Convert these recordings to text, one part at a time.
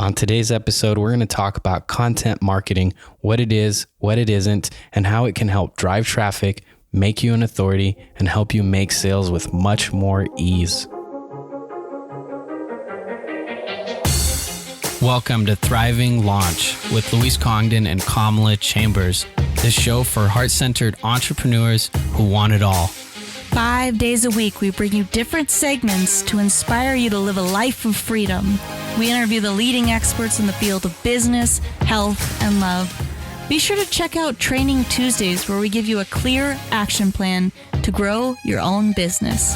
On today's episode, we're going to talk about content marketing, what it is, what it isn't, and how it can help drive traffic, make you an authority, and help you make sales with much more ease. Welcome to Thriving Launch with Louise Congdon and Kamala Chambers, the show for heart-centered entrepreneurs who want it all. 5 days a week, we bring you different segments to inspire you to live a life of freedom. We interview the leading experts in the field of business, health, and love. Be sure to check out Training Tuesdays, where we give you a clear action plan to grow your own business.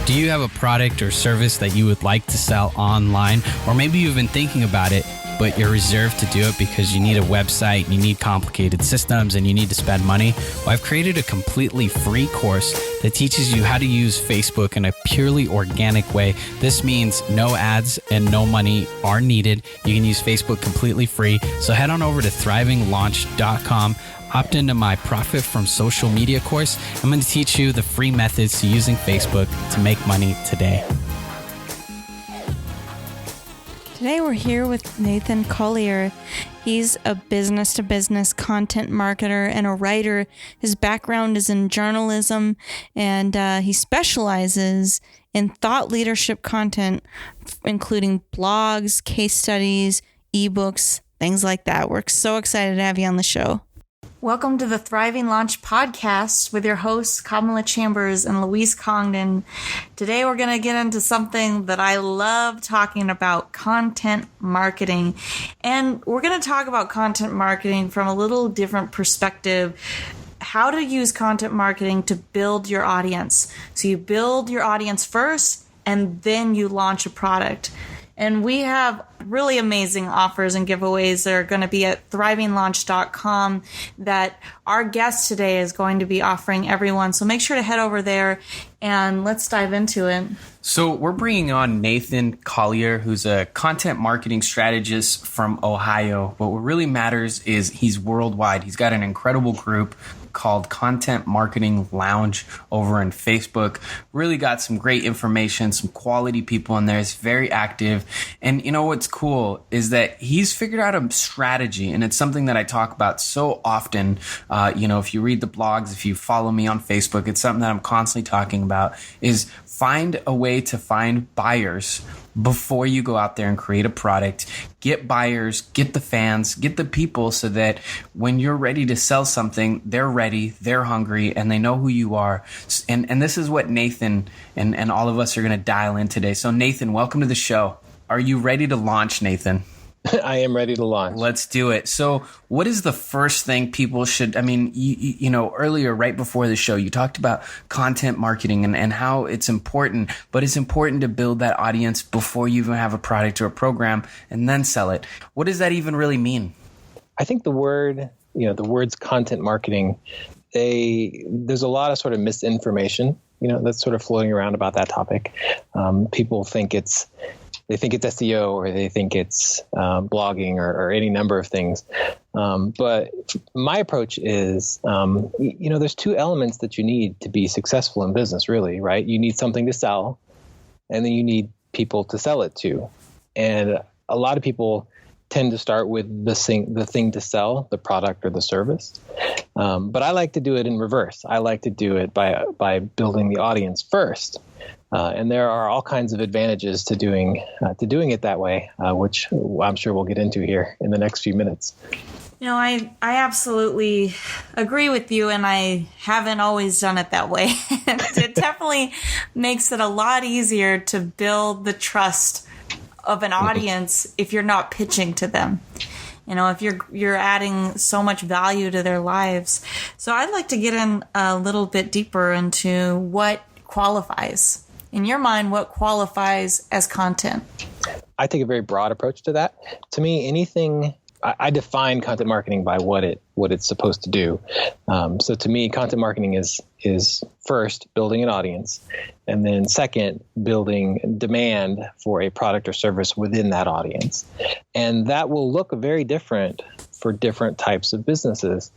Do you have a product or service that you would like to sell online? Or maybe you've been thinking about it, but you're reserved to do it because you need a website, you need complicated systems, and you need to spend money? Well, I've created a completely free course that teaches you how to use Facebook in a purely organic way. This means no ads and no money are needed. You can use Facebook completely free. So head on over to thrivinglaunch.com. Opt into my Profit from Social Media course. I'm going to teach you the free methods to using Facebook to make money today. Today we're here with Nathan Collier. He's a business-to-business content marketer and a writer. His background is in journalism, and he specializes in thought leadership content, including blogs, case studies, ebooks, things like that. We're so excited to have you on the show. Welcome to the Thriving Launch podcast with your hosts, Kamala Chambers and Louise Congdon. Today, we're going to get into something that I love talking about, content marketing. And we're going to talk about content marketing from a little different perspective, how to use content marketing to build your audience. So you build your audience first, and then you launch a product. And we have really amazing offers and giveaways that are going to be at thrivinglaunch.com that our guest today is going to be offering everyone. So make sure to head over there and let's dive into it. So we're bringing on Nathan Collier, who's a content marketing strategist from Ohio. But what really matters is he's worldwide. He's got an incredible group called Content Marketing Lounge over on Facebook. Really got some great information, some quality people in there. It's very active. And you know what's cool is that he's figured out a strategy, and it's something that I talk about so often. If you read the blogs, if you follow me on Facebook, it's something that I'm constantly talking about, is find a way to find buyers before you go out there and create a product. Get buyers, get the fans, get the people so that when you're ready to sell something, they're ready, they're hungry, and they know who you are. And this is what Nathan and all of us are going to dial in today. So Nathan, welcome to the show. Are you ready to launch, Nathan? I am ready to launch. Let's do it. So what is the first thing people should, earlier, right before the show, you talked about content marketing and how it's important, but it's important to build that audience before you even have a product or a program and then sell it. What does that even really mean? I think the words content marketing, there's a lot of sort of misinformation, that's sort of floating around about that topic. People think it's SEO, or they think it's blogging or any number of things. But my approach is, there's two elements that you need to be successful in business, really, right? You need something to sell, and then you need people to sell it to. And a lot of people tend to start with the thing to sell, the product or the service. But I like to do it in reverse. I like to do it by building the audience first. And there are all kinds of advantages to doing it that way, which I'm sure we'll get into here in the next few minutes. I absolutely agree with you, and I haven't always done it that way. It definitely makes it a lot easier to build the trust of an audience if you're not pitching to them. If you're adding so much value to their lives. So I'd like to get in a little bit deeper into what qualifies. In your mind, what qualifies as content? I take a very broad approach to that. To me, I define content marketing by what it's supposed to do. So to me, content marketing is first building an audience, and then second, building demand for a product or service within that audience. And that will look very different for different types of businesses.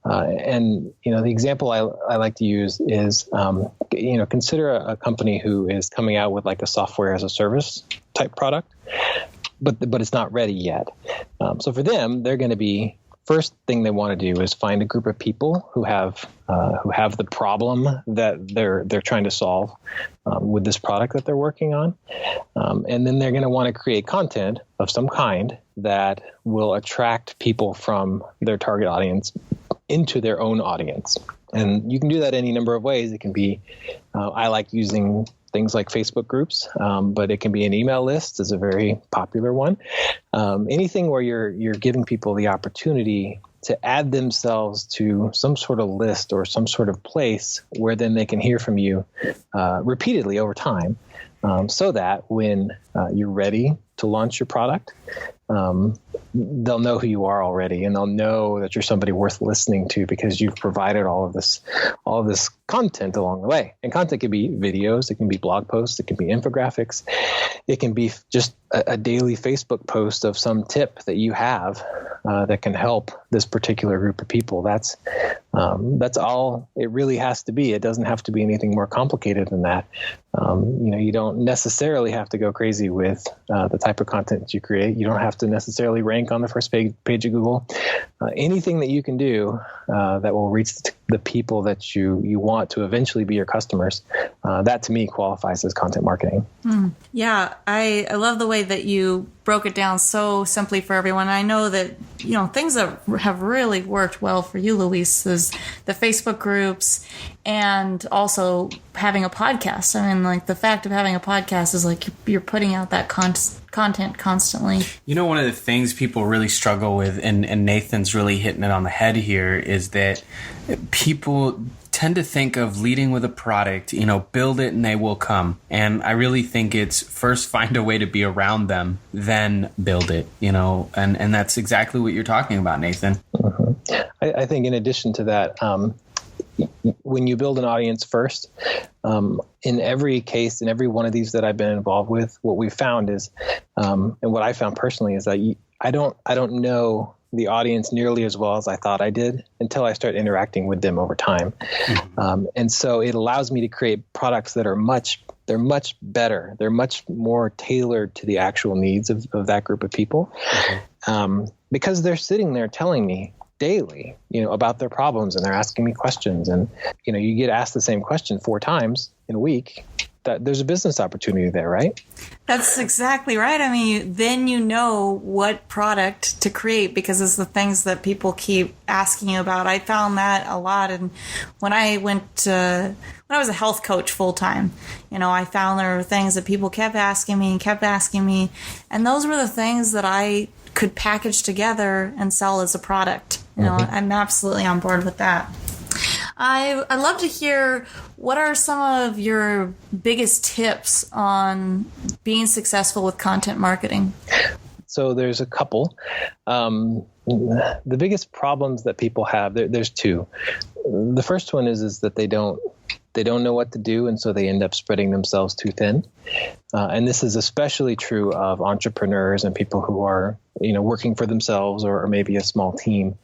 And the example I like to use is, consider a company who is coming out with like a software as a service type product. but it's not ready yet. So for them, they're going to be, first thing they want to do is find a group of people who have the problem that they're trying to solve with this product that they're working on, and then they're going to want to create content of some kind that will attract people from their target audience into their own audience. And you can do that any number of ways. It can be, I like using things like Facebook groups, but it can be an email list is a very popular one. Anything where you're giving people the opportunity to add themselves to some sort of list or some sort of place where then they can hear from you repeatedly over time, so that when you're ready to launch your product, they'll know who you are already, and they'll know that you're somebody worth listening to because you've provided all of this content along the way. And content can be videos, it can be blog posts, it can be infographics, it can be just a daily Facebook post of some tip that you have that can help this particular group of people. That's all it really has to be. It doesn't have to be anything more complicated than that. You don't necessarily have to go crazy with the type of content that you create. You don't have to necessarily rank on the first page of Google. Anything that you can do that will reach the people that you want to eventually be your customers, that to me qualifies as content marketing. Yeah, I love the way that you broke it down so simply for everyone. I know that, things that have really worked well for you, Luis, is the Facebook groups and also having a podcast. I mean, like the fact of having a podcast is like you're putting out that content constantly. One of the things people really struggle with, and Nathan's really hitting it on the head here, is that people tend to think of leading with a product, build it and they will come. And I really think it's first find a way to be around them, then build it, and that's exactly what you're talking about, Nathan. Mm-hmm. I think in addition to that, when you build an audience first, in every case, in every one of these that I've been involved with, what we found is, and what I found personally is that I don't know the audience nearly as well as I thought I did until I start interacting with them over time. Mm-hmm. And so it allows me to create products that are much better. They're much more tailored to the actual needs of that group of people. Mm-hmm. Because they're sitting there telling me daily, about their problems, and they're asking me questions. And, you get asked the same question 4 times in a week, that there's a business opportunity there, right? That's exactly right. I mean, then you know what product to create because it's the things that people keep asking you about. I found that a lot. And when I was a health coach full time, I found there were things that people kept asking me. And those were the things that I could package together and sell as a product. Mm-hmm. I'm absolutely on board with that. I'd love to hear what are some of your biggest tips on being successful with content marketing? So there's a couple. The biggest problems that people have, there's 2. The first one is that they don't know what to do, and so they end up spreading themselves too thin. And this is especially true of entrepreneurs and people who are, working for themselves or maybe a small team.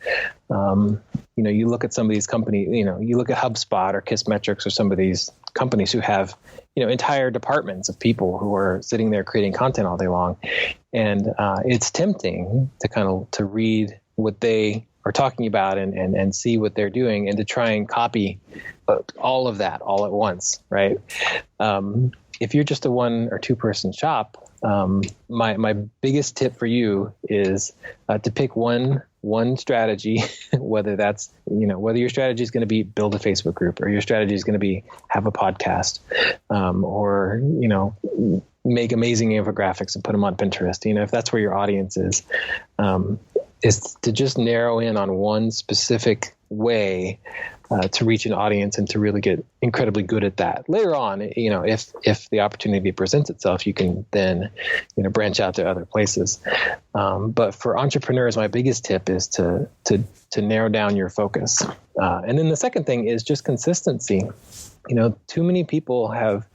You look at some of these companies, you look at HubSpot or Kissmetrics or some of these companies who have, entire departments of people who are sitting there creating content all day long. And it's tempting to read what they are talking about and see what they're doing and to try and copy all of that all at once, right? If you're just a 1 or 2 person shop, my biggest tip for you is to pick one strategy, whether that's, whether your strategy is going to be build a Facebook group, or your strategy is going to be have a podcast, or, make amazing infographics and put them on Pinterest. If that's where your audience is to just narrow in on one specific way to reach an audience and to really get incredibly good at that. Later on, if the opportunity presents itself, you can then, branch out to other places. But for entrepreneurs, my biggest tip is to narrow down your focus. And then the second thing is just consistency. Too many people have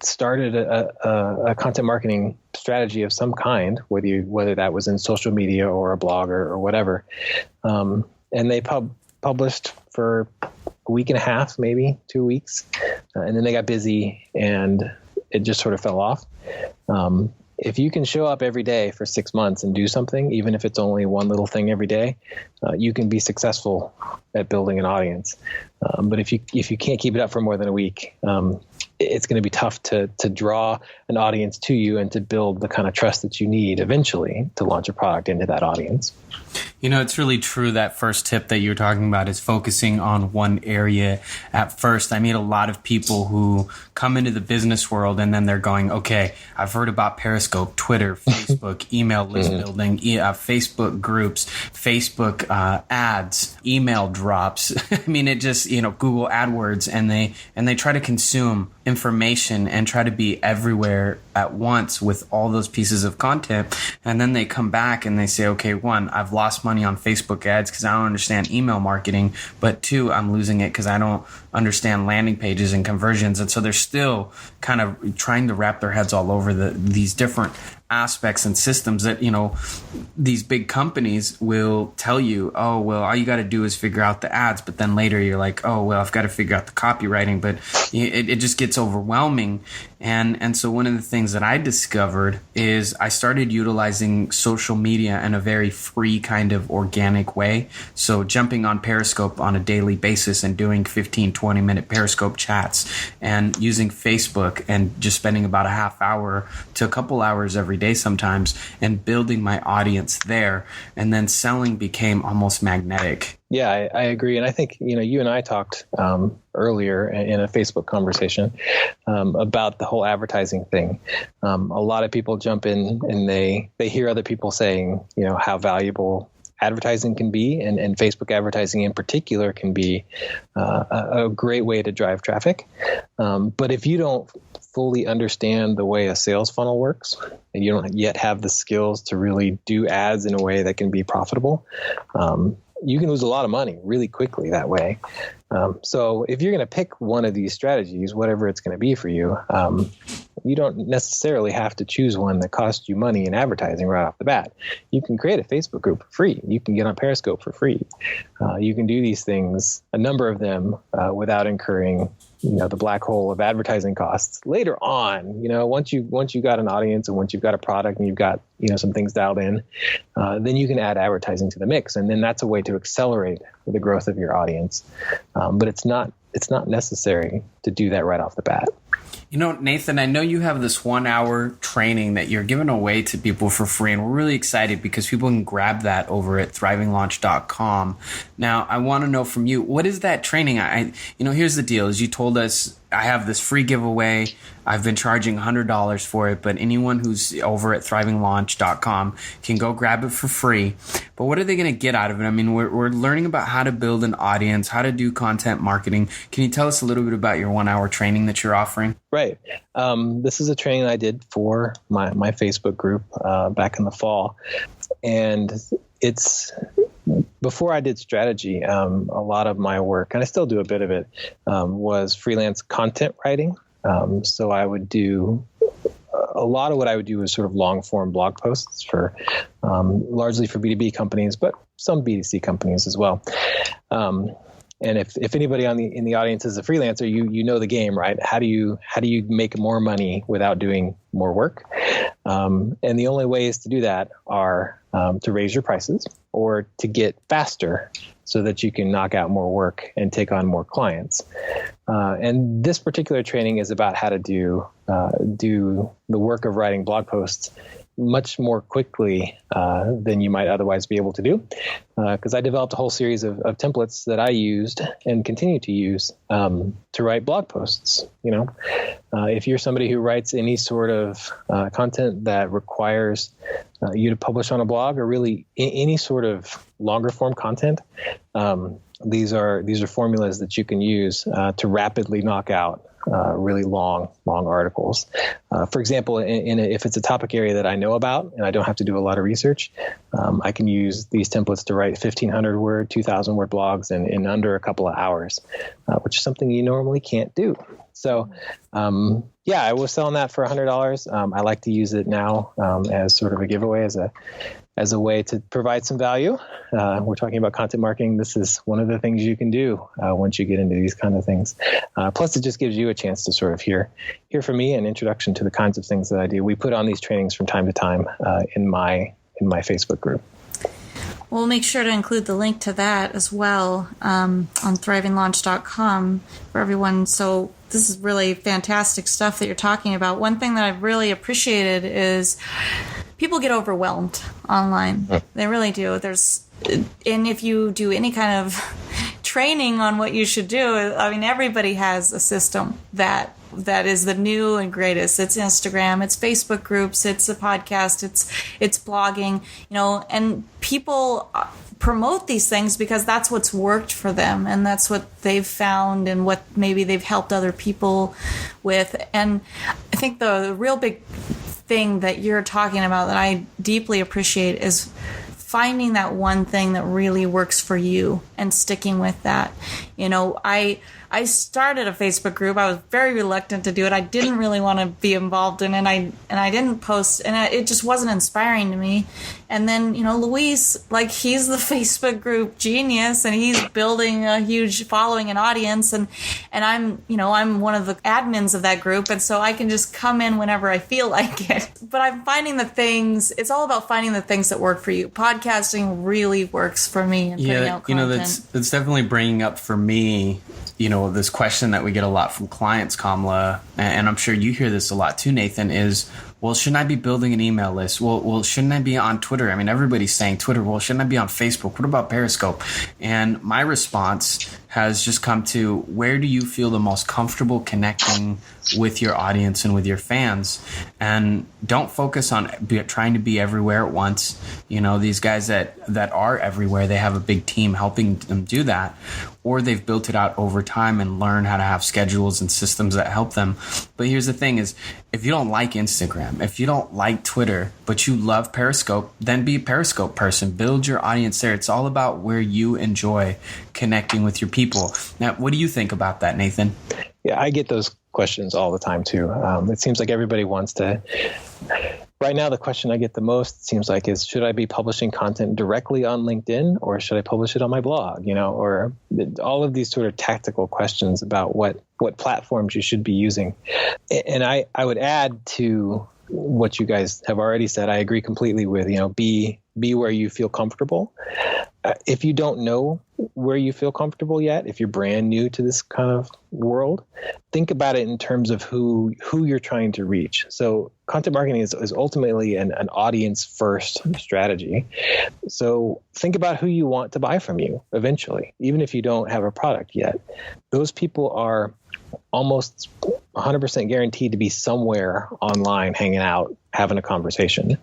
started a content marketing strategy of some kind, whether that was in social media or a blog or whatever, and they published for a week and a half, maybe 2 weeks, and then they got busy and it just sort of fell off. if you can show up every day for 6 months and do something, even if it's only one little thing every day, you can be successful at building an audience. But if you can't keep it up for more than a week, it's going to be tough to draw an audience to you and to build the kind of trust that you need eventually to launch a product into that audience. You know, it's really true. That first tip that you're talking about is focusing on one area at first. I meet a lot of people who come into the business world and then they're going, okay, I've heard about Periscope, Twitter, Facebook, email list building, Facebook groups, Facebook ads, email drops. I mean, it just, Google AdWords, and they try to consume information and try to be everywhere at once with all those pieces of content. And then they come back and they say, okay, one, I've lost money on Facebook ads because I don't understand email marketing, but two, I'm losing it because I don't understand landing pages and conversions. And so they're still kind of trying to wrap their heads all over these different aspects and systems that, these big companies will tell you, oh, well, all you got to do is figure out the ads. But then later you're like, oh, well, I've got to figure out the copywriting. But it just gets overwhelming. And so one of the things that I discovered is I started utilizing social media in a very free kind of organic way. So jumping on Periscope on a daily basis and doing 15, 20-minute Periscope chats, and using Facebook and just spending about a half hour to a couple hours every day sometimes, and building my audience there. And then selling became almost magnetic. Yeah, I agree. And I think, you and I talked earlier in a Facebook conversation about the whole advertising thing. A lot of people jump in and they hear other people saying, how valuable advertising can be, and Facebook advertising in particular can be a great way to drive traffic. But if you don't fully understand the way a sales funnel works, and you don't yet have the skills to really do ads in a way that can be profitable, you can lose a lot of money really quickly that way. So if you're going to pick one of these strategies, whatever it's going to be for you, you don't necessarily have to choose one that costs you money in advertising right off the bat. You can create a Facebook group for free. You can get on Periscope for free. You can do these things, a number of them, without incurring the black hole of advertising costs later on. Once you got an audience and once you've got a product and you've got some things dialed in, then you can add advertising to the mix, and then that's a way to accelerate the growth of your audience. But it's not necessary to do that right off the bat. Nathan, I know you have this 1 hour training that you're giving away to people for free, and we're really excited because people can grab that over at thrivinglaunch.com. Now, I want to know from you, what is that training? Here's the deal. As you told us, I have this free giveaway. I've been charging $100 for it, but anyone who's over at thrivinglaunch.com can go grab it for free. But what are they going to get out of it? I mean, we're learning about how to build an audience, how to do content marketing. Can you tell us a little bit about your 1 hour training that you're offering? Right. This is a training I did for my Facebook group back in the fall. And it's before I did strategy, a lot of my work, and I still do a bit of it, was freelance content writing. So I would do a lot of what I would do was sort of long form blog posts for largely for B2B companies, but some B2C companies as well. And if anybody in the audience is a freelancer, you know the game, right? How do you make more money without doing more work? And the only ways to do that are to raise your prices or to get faster so that you can knock out more work and take on more clients. And this particular training is about how to do the work of writing blog posts much more quickly than you might otherwise be able to do. Because I developed a whole series of templates that I used and continue to use to write blog posts. If you're somebody who writes any sort of content that requires you to publish on a blog, or really any sort of longer form content, these are formulas that you can use to rapidly knock out really long articles. For example, if it's a topic area that I know about and I don't have to do a lot of research, I can use these templates to write 1,500 word, 2,000 word blogs in under a couple of hours, which is something you normally can't do. So, I was selling that for $100. I like to use it now as sort of a giveaway, as a way to provide some value. We're talking about content marketing. This is one of the things you can do once you get into these kind of things. Plus, it just gives you a chance to sort of hear from me an introduction to the kinds of things that I do. We put on these trainings from time to time in my Facebook group. We'll make sure to include the link to that as well on thrivinglaunch.com for everyone. So this is really fantastic stuff that you're talking about. One thing that I've really appreciated is people get overwhelmed online. They really do. And if you do any kind of training on what you should do, I mean, everybody has a system that is the new and greatest. It's Instagram, it's Facebook groups, it's a podcast, it's blogging, and people promote these things because that's what's worked for them and that's what they've found and what maybe they've helped other people with. And I think the real big thing that you're talking about that I deeply appreciate is finding that one thing that really works for you and sticking with that. I started a Facebook group. I was very reluctant to do it. I didn't really want to be involved in it. And I didn't post, and it just wasn't inspiring to me. And then, Luis, he's the Facebook group genius, and he's building a huge following and audience. And I'm one of the admins of that group. And so I can just come in whenever I feel like it. But I'm finding it's all about finding the things that work for you. Podcasting really works for me and putting out content. That's definitely bringing up for me, this question that we get a lot from clients, Kamala, and I'm sure you hear this a lot too, Nathan, is, well, shouldn't I be building an email list? Well, shouldn't I be on Twitter? I mean, everybody's saying Twitter. Well, shouldn't I be on Facebook? What about Periscope? And my response has just come to, where do you feel the most comfortable connecting with your audience and with your fans? And don't focus on trying to be everywhere at once. These guys that are everywhere, they have a big team helping them do that, or they've built it out over time and learn how to have schedules and systems that help them. But here's the thing is, if you don't like Instagram, if you don't like Twitter, but you love Periscope, then be a Periscope person. Build your audience there. It's all about where you enjoy connecting with your people. Now, what do you think about that, Nathan? Yeah, I get those questions all the time too. It seems like everybody wants to. Right now, the question I get the most, it seems like, is, should I be publishing content directly on LinkedIn, or should I publish it on my blog? Or all of these sort of tactical questions about what platforms you should be using. And I would add to what you guys have already said. I agree completely with, be where you feel comfortable. If you don't know where you feel comfortable yet, if you're brand new to this kind of world, think about it in terms of who you're trying to reach. So content marketing is ultimately an audience first strategy. So think about who you want to buy from you eventually, even if you don't have a product yet. Those people are almost 100% guaranteed to be somewhere online, hanging out, having a conversation.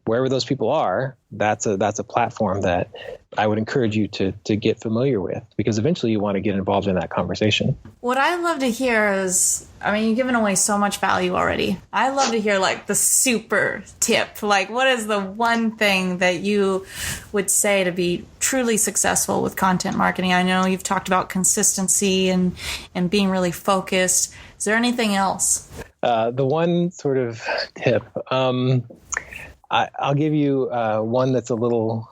Wherever those people are, that's a platform that I would encourage you to get familiar with, because eventually you want to get involved in that conversation. What I love to hear is, you've given away so much value already. I love to hear the super tip. What is the one thing that you would say to be truly successful with content marketing? I know you've talked about consistency and being really focused. Is there anything else? The one sort of tip, I'll give you one that's a little,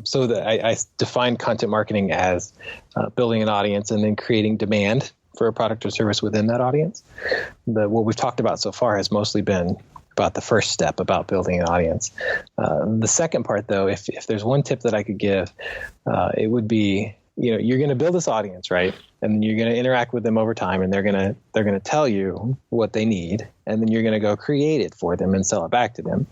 so that I define content marketing as building an audience and then creating demand for a product or service within that audience. What we've talked about so far has mostly been about the first step, about building an audience. The second part, though, if there's one tip that I could give, it would be, you're going to build this audience, right? And you're going to interact with them over time, and they're going to tell you what they need, and then you're going to go create it for them and sell it back to them.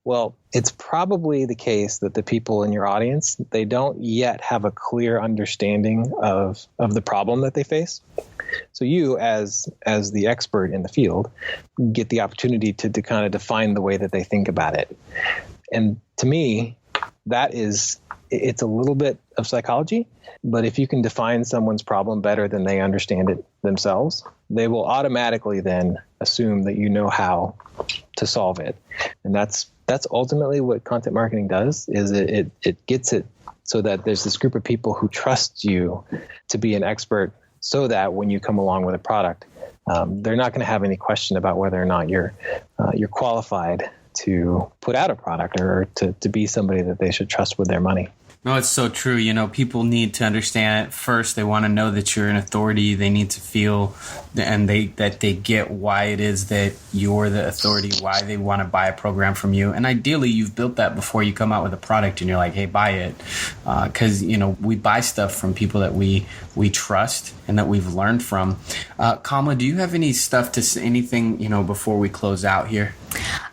Well, it's probably the case that the people in your audience, they don't yet have a clear understanding of the problem that they face. So you, as the expert in the field, get the opportunity to kind of define the way that they think about it. And to me, it's a little bit of psychology, but if you can define someone's problem better than they understand it themselves, they will automatically then assume that you know how to solve it. And that's ultimately what content marketing does, is it gets it so that there's this group of people who trust you to be an expert so that when you come along with a product, they're not going to have any question about whether or not you're qualified to put out a product or to be somebody that they should trust with their money. No, it's so true. People need to understand first. They want to know that you're an authority. They need to feel that they get why it is that you're the authority, why they want to buy a program from you. And ideally, you've built that before you come out with a product and you're like, hey, buy it. Because, we buy stuff from people that we trust and that we've learned from. Kamala, do you have any stuff to say, anything, before we close out here?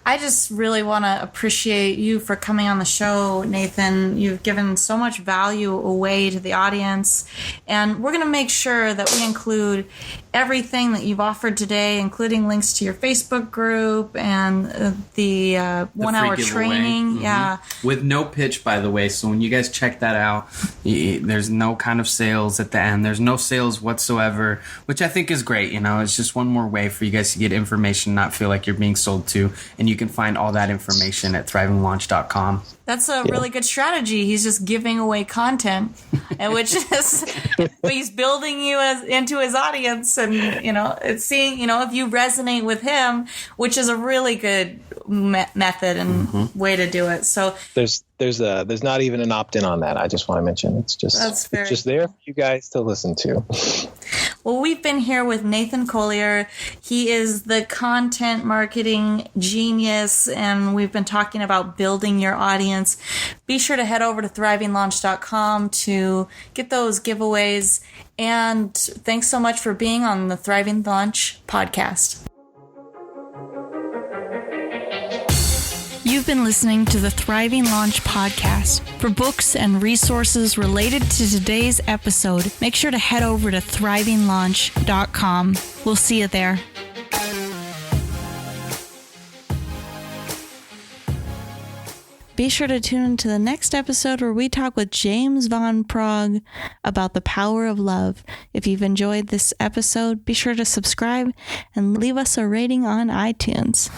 I just really want to appreciate you for coming on the show, Nathan. You've given so much value away to the audience, and we're going to make sure that we include everything that you've offered today, including links to your Facebook group and the 1 hour training. Mm-hmm. Yeah. With no pitch, by the way. So when you guys check that out, there's no kind of sales at the end. There's no sales whatsoever, which I think is great. It's just one more way for you guys to get information, not feel like you're being sold to. And you can find all that information at thrivinglaunch.com. That's a really good strategy. He's just giving away content, and which is he's building you into his audience, and it's seeing if you resonate with him, which is a really good method and way to do it. So there's not even an opt-in on that. I just want to mention it's just there for you guys to listen to. Well, we've been here with Nathan Collier. He is the content marketing genius, and we've been talking about building your audience. Be sure to head over to thrivinglaunch.com to get those giveaways. And thanks so much for being on the Thriving Launch podcast. You've been listening to the Thriving Launch podcast. For books and resources related to today's episode, make sure to head over to thrivinglaunch.com. We'll see you there. Be sure to tune into the next episode where we talk with James Von Prague about the power of love. If you've enjoyed this episode, be sure to subscribe and leave us a rating on iTunes.